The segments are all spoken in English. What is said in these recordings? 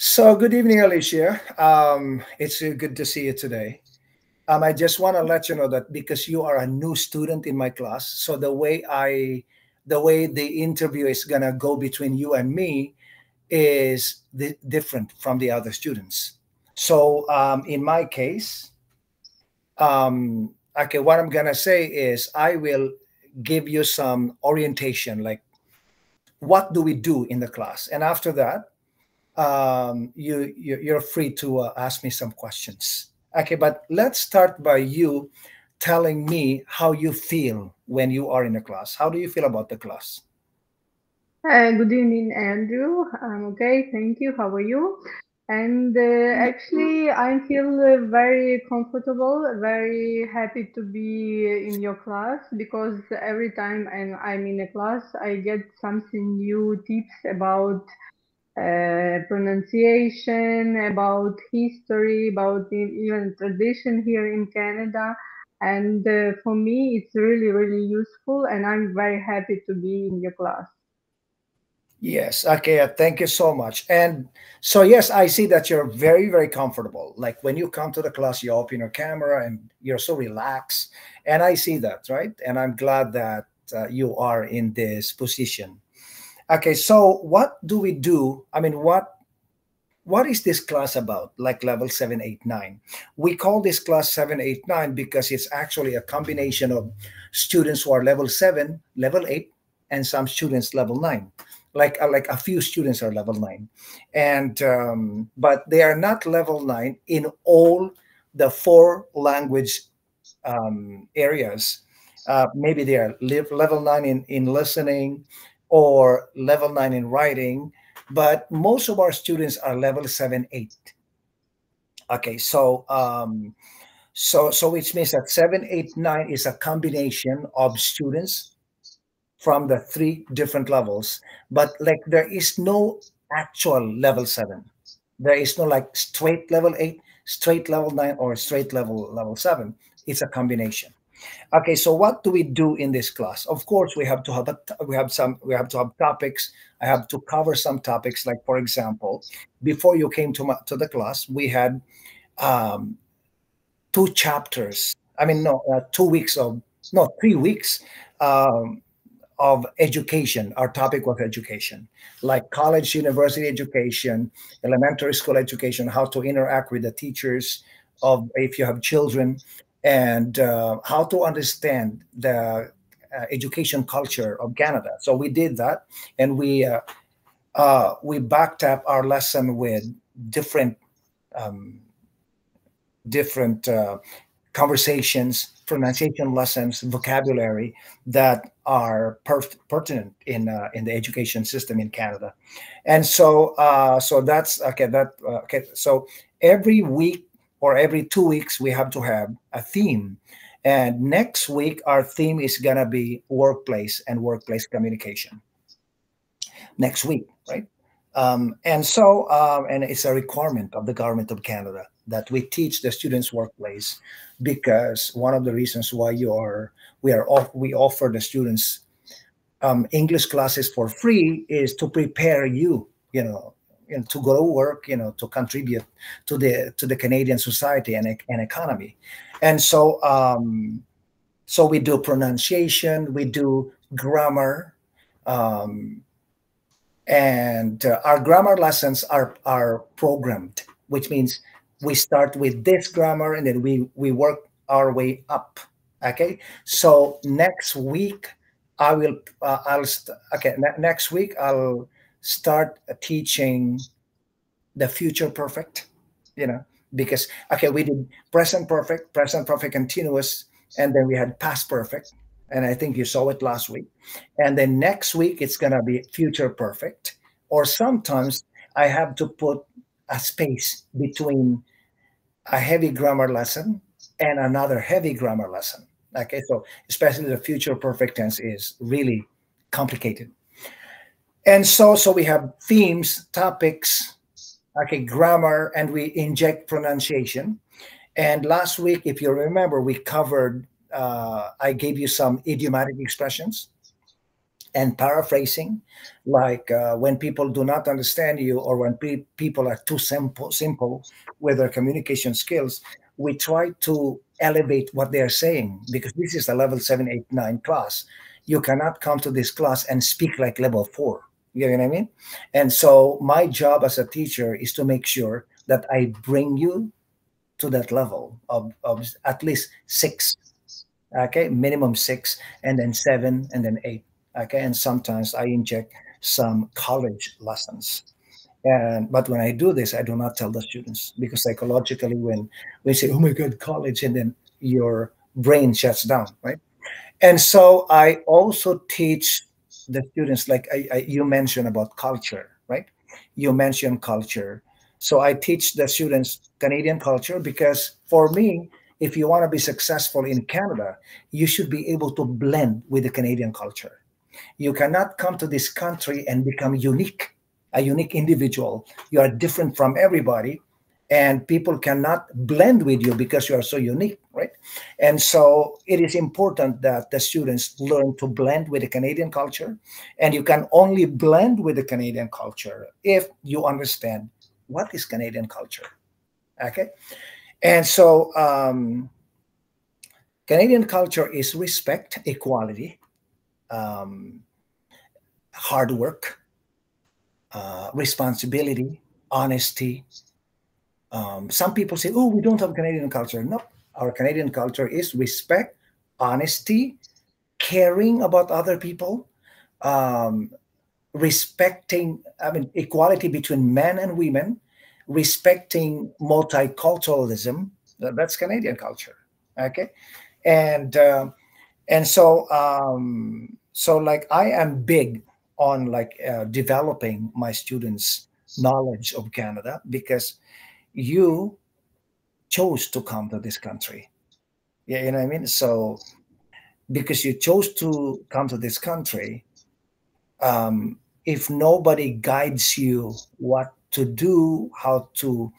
So, good evening, Alicia. It's good to see you today. I just want to let you know that because you are a new student in my class, so the way the interview is gonna go between you and me is different from the other students. So, in my case, okay, what I'm gonna say is I will give you some orientation, like what do we do in the class, and after that you're free to ask me some questions. Okay, but let's start by you telling me how you feel when you are in a class. How do you feel about the class? Good evening, Andrew. I'm okay, thank you. How are you? And actually, I feel very comfortable, very happy to be in your class because every time I'm in a class, I get something new tips about pronunciation, about history, about even tradition here in Canada. And for me, it's really, really useful, and I'm very happy to be in your class. Yes, okay, thank you so much. And so yes, I see that you're very, very comfortable. Like when you come to the class, you open your camera and you're so relaxed. And I see that, right? And I'm glad that you are in this position. Okay, so what do we do? I mean, what is this class about, like level 7, 8, 9? We call this class 7, 8, 9 because it's actually a combination of students who are level 7, level 8, and some students level 9. Like a few students are level 9, and but they are not level 9 in all the four language areas. Maybe they are level 9 in listening or level 9 in writing, but most of our students are level 7, 8. Okay, so which means that 7, 8, 9 is a combination of students from the three different levels, but like there is no actual level 7. There is no like straight level 8, straight level 9, or straight level 7. It's a combination. Okay, so what do we do in this class? Of course, we have to have we have to have topics. I have to cover some topics. Like for example, before you came to the class, we had um, two chapters. I mean, no, 2 weeks of no 3 weeks um, of education. Our topic was education, like college, university education, elementary school education, how to interact with the teachers of if you have children, and how to understand the education culture of Canada. So we did that, and we backed up our lesson with different um, different conversations, pronunciation lessons, vocabulary that are pertinent in the education system in Canada. And so that's okay. Okay. So every week or every 2 weeks we have to have a theme. And next week our theme is gonna be workplace and workplace communication. Next week, right? And it's a requirement of the government of Canada that we teach the students workplace, because one of the reasons why we offer the students English classes for free is to prepare you, to go to work, to contribute to the Canadian society and economy. And so we do pronunciation, we do grammar, um, and our grammar lessons are programmed, which means we start with this grammar and then we work our way up. Okay, so next week I will okay, next week I'll start teaching the future perfect, you know because okay, we did present perfect continuous, and then we had past perfect, and I think you saw it last week. And then next week it's going to be future perfect, or sometimes I have to put a space between a heavy grammar lesson and another heavy grammar lesson. Okay, so especially the future perfect tense is really complicated. And so we have themes, topics, okay, grammar, and we inject pronunciation. And last week, if you remember, we covered, I gave you some idiomatic expressions. and paraphrasing, like when people do not understand you, or when people are too simple with their communication skills, we try to elevate what they're saying, because this is a level 7, 8, 9 class. You cannot come to this class and speak like level 4. You know what I mean? And so my job as a teacher is to make sure that I bring you to that level of at least 6. Okay, minimum 6, and then 7, and then 8. Okay, and sometimes I inject some college lessons. And but when I do this, I do not tell the students, because psychologically, when we say, "Oh my God, college," and then your brain shuts down, right? And so I also teach the students, like you mentioned about culture, right? You mentioned culture. So I teach the students Canadian culture, because for me, if you want to be successful in Canada, you should be able to blend with the Canadian culture. You cannot come to this country and become unique, a unique individual. You are different from everybody, and people cannot blend with you because you are so unique, right? And so it is important that the students learn to blend with the Canadian culture. And you can only blend with the Canadian culture if you understand what is Canadian culture. Okay. And so Canadian culture is respect, equality, um, hard work, responsibility, honesty. Some people say, "Oh, we don't have Canadian culture." No, our Canadian culture is respect, honesty, caring about other people, um, respecting, I mean, equality between men and women, respecting multiculturalism. That's Canadian culture. Okay, and so like I am big on like developing my students' knowledge of Canada, because you chose to come to this country. Yeah, you know what I mean? So because you chose to come to this country, if nobody guides you what to do, how to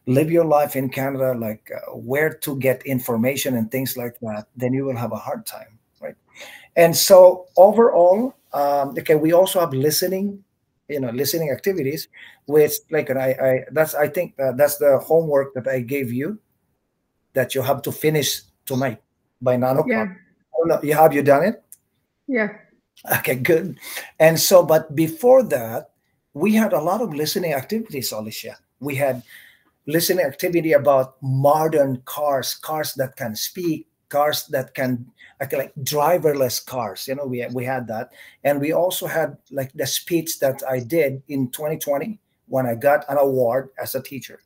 live your life in Canada, like where to get information and things like that, then you will have a hard time, right? And so overall, okay, we also have listening, listening activities, which like, and I think that's the homework that I gave you, that you have to finish tonight by 9 o'clock. Yeah, Oh, no, have you done it? yeah, Okay, good. And so, but before that, we had a lot of listening activities, Alicia. We had listening activity about modern cars, cars that can speak, cars that can, like driverless cars. We had that, and we also had like the speech that I did in 2020 when I got an award as a teacher,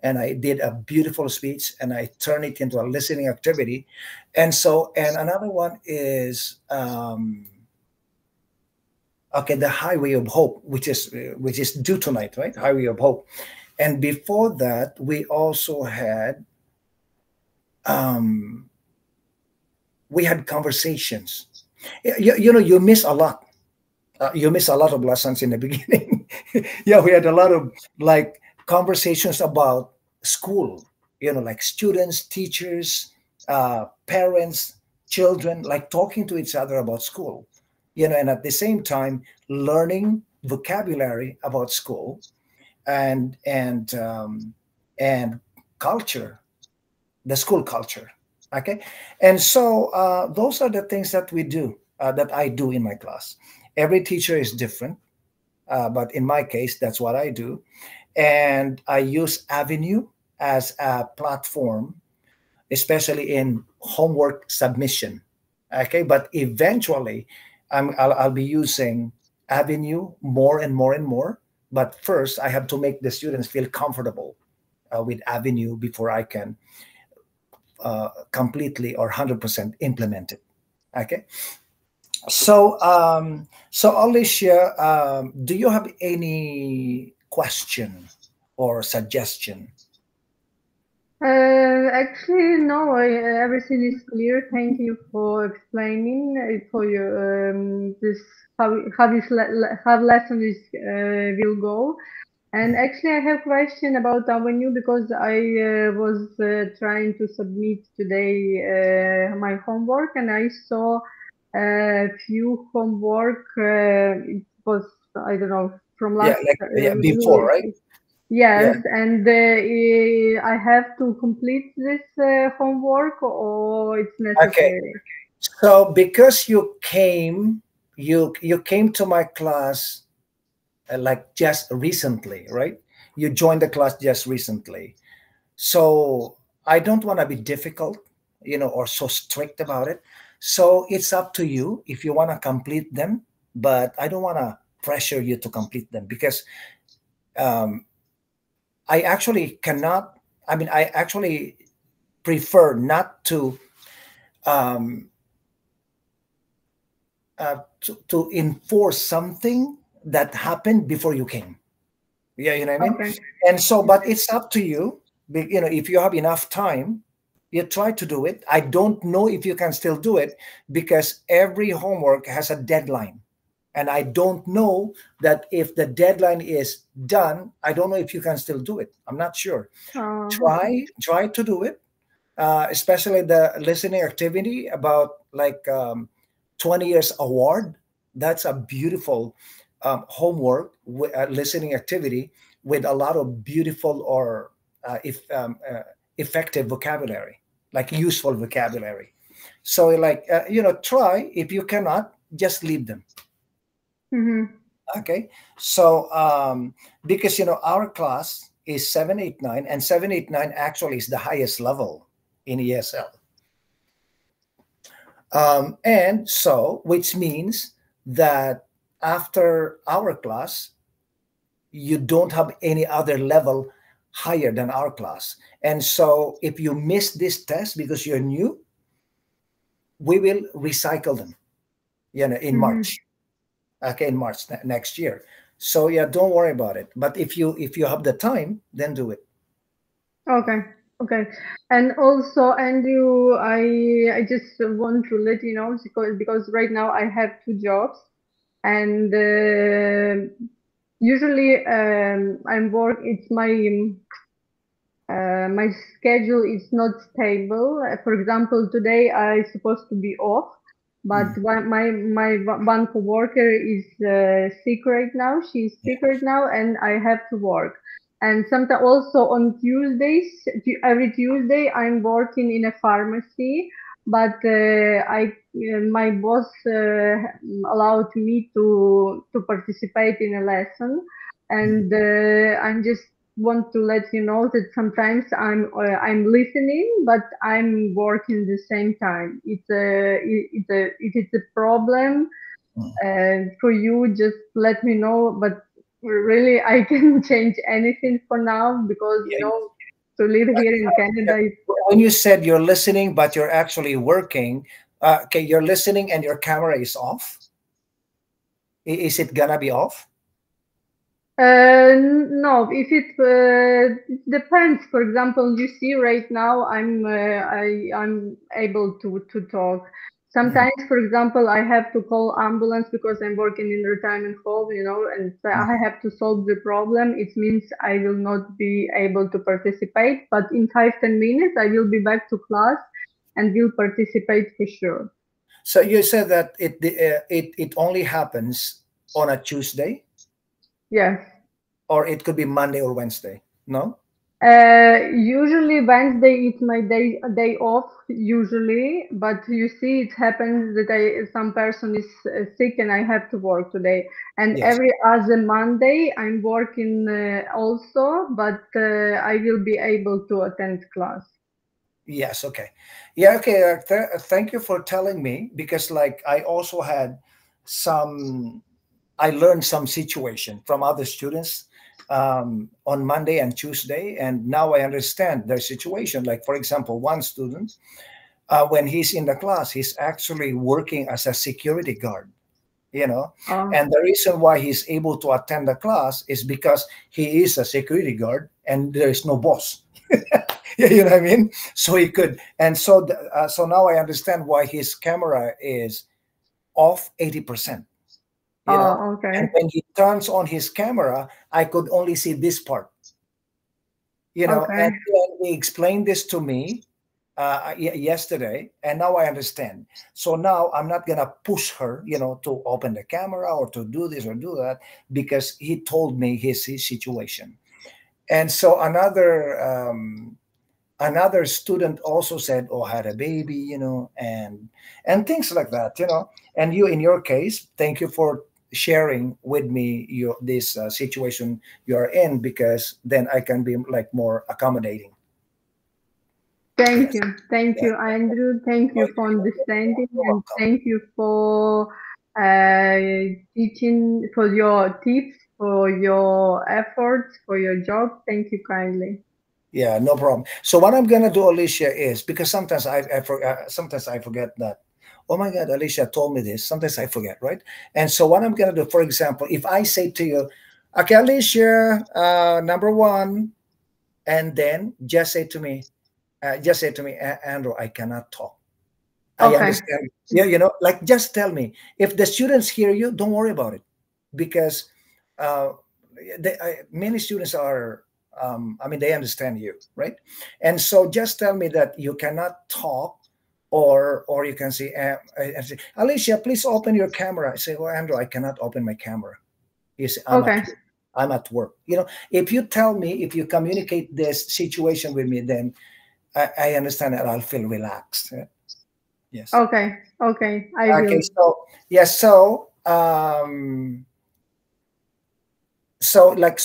and I did a beautiful speech, and I turned it into a listening activity. And so, and another one is okay, the Highway of Hope, which is due tonight, right? Highway of Hope. And before that, we also had um, we had conversations. You miss a lot. You miss a lot of lessons in the beginning. Yeah, we had a lot of like conversations about school. Like students, teachers, parents, children, like talking to each other about school. And at the same time learning vocabulary about school, and culture, the school culture. Okay, and so those are the things that we do, that I do in my class. Every teacher is different, but in my case, that's what I do. And I use Avenue as a platform, especially in homework submission. Okay, but eventually, I'll be using Avenue more and more and more. But first, I have to make the students feel comfortable with Avenue before I can completely or 100% implement it. Okay. So Alicia, do you have any question or suggestion? Actually, no, everything is clear. Thank you for explaining for your this how this how lesson is will go. And actually, I have question about Avenue because I was trying to submit today my homework, and I saw few homework. It was, I don't know, from Yeah, last like yeah, before, right? yes, Yeah. and I have to complete this homework, or it's Okay. necessary. So because you came to my class like just recently, right? You joined the class just recently. So I don't want to be difficult, or so strict about it. So it's up to you if you want to complete them, but I don't want to pressure you to complete them because um, I actually cannot. I mean, I actually prefer not um, to enforce something that happened before you came. Yeah, you know what I mean? Okay. And so, but it's up to you. If you have enough time, you try to do it. I don't know if you can still do it because every homework has a deadline. And I don't know that if the deadline is done, I don't know if you can still do it. I'm not sure. Okay. Try to do it, especially the listening activity about like 20 years award. That's a beautiful homework, listening activity with a lot of beautiful or if effective vocabulary, like useful vocabulary. So like try. If you cannot, just leave them. Mm-hmm. Okay. So because our class is 789, and 789 actually is the highest level in ESL. And so, which means that after our class, you don't have any other level higher than our class. And so, if you miss this test because you're new, we will recycle them, in Mm-hmm. March. Okay, in March next year. So yeah, don't worry about it. But if you have the time, then do it. Okay. Okay. And also, Andrew, I just want to let you know because right now I have two jobs, and usually I'm work. It's my schedule is not stable. For example, today I supposed to be off, but Mm, one coworker is sick right now. She's yeah, sick right now, and I have to work. And sometimes also on Tuesdays, every Tuesday I'm working in a pharmacy. But my boss allowed me to participate in a lesson, mm, and I'm just want to let you know that sometimes I'm listening, but I'm working at the same time. If it's a problem mm. for you, just let me know. But really, I can change anything for now because Yeah. to live here in Yeah. Canada is When you said you're listening, but you're actually working, okay, you're listening and your camera is off. Is it gonna be off? no, if it depends. For example, you see right now I'm able to talk. Mhm, Sometimes, for example, I have to call ambulance because I'm working in retirement home, and mhm. I have to solve the problem. It means I will not be able to participate, but in 5-10 minutes I will be back to class and will participate for sure. So you said that it only happens on a Tuesday, Yes. or it could be Monday or Wednesday. No. Usually Wednesday is my day off usually, but you see it happens that some person is sick and I have to work today. And Yes. every other Monday I'm working also, but I will be able to attend class. Yes. Okay. Yeah. Okay. Thank you for telling me because, like, I also had some. I learned some situation from other students on Monday and Tuesday, and now I understand their situation. Like, for example, one student, when he's in the class, he's actually working as a security guard. You know, Oh, and the reason why he's able to attend the class is because he is a security guard, and there is no boss. You know what I mean? So he could, and so so now I understand why his camera is off 80%. You know, oh, and okay, when he turns on his camera, I could only see this part. And okay. then he explained this to me, yesterday, and now I understand. So now I'm not gonna push her, to open the camera or to do this or do that, because he told me his situation. And so another student also said, "Oh, I had a baby," and things like that, And you, in your case, thank you for sharing with me this situation you are in, because then I can be like more accommodating. Yes. Thank Yeah. you, Andrew. Thank Oh, you for understanding, you're and welcome. thank you for uh, teaching, for your tips, for your efforts, for your job. Thank you kindly. Yeah, no problem. So what I'm gonna do, Alicia, is because sometimes I forget that. Oh my God, Alicia told me this. Sometimes I forget, right? And so what I'm gonna do, for example, if I say to you, "Okay, Alicia, number one," and then just say to me, Andrew, I cannot talk. I Okay, understand. Yeah, like just tell me. If the students hear you, don't worry about it, because uh, many students are. I mean, they understand you, right? And so just tell me that you cannot talk, or you can say, say, Alicia, please open your camera. I say, "Oh, Andrew, I cannot open my camera." You say, "I'm at okay, work. I'm at work." If you tell me, if you communicate this situation with me, then I understand that I'll feel relaxed. Yes. okay. I Okay, will. so yes, so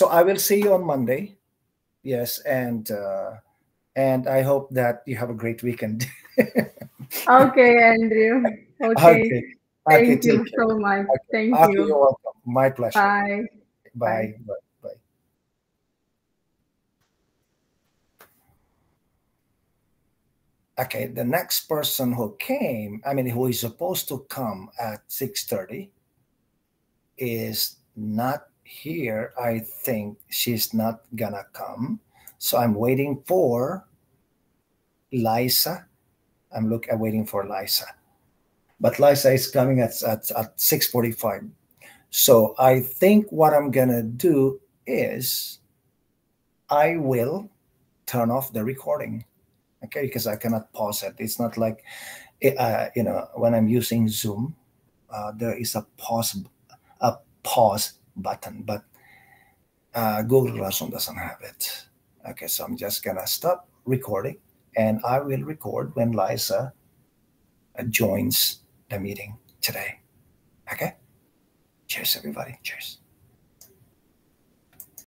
I will see you on Monday. Yes, and I hope that you have a great weekend. Okay, Andrew. Okay. Okay. Okay, Thank take you care. so much. Okay. Thank Okay, you. you're welcome. My pleasure. Bye. Bye. Bye. Bye. Bye. Okay, the next person who came, I mean, who is supposed to come at 6:30 is not here. I think she's not gonna come. So I'm waiting for Liza. I'm waiting for Liza. But Liza is coming at 6:45. So I think what I'm gonna do is I will turn off the recording. Okay, because I cannot pause it. It's not like when I'm using Zoom, there is a pause button, but Google Classroom doesn't have it. Okay, so I'm just gonna stop recording, and I will record when Liza joins the meeting today. Okay? Cheers, everybody. Cheers.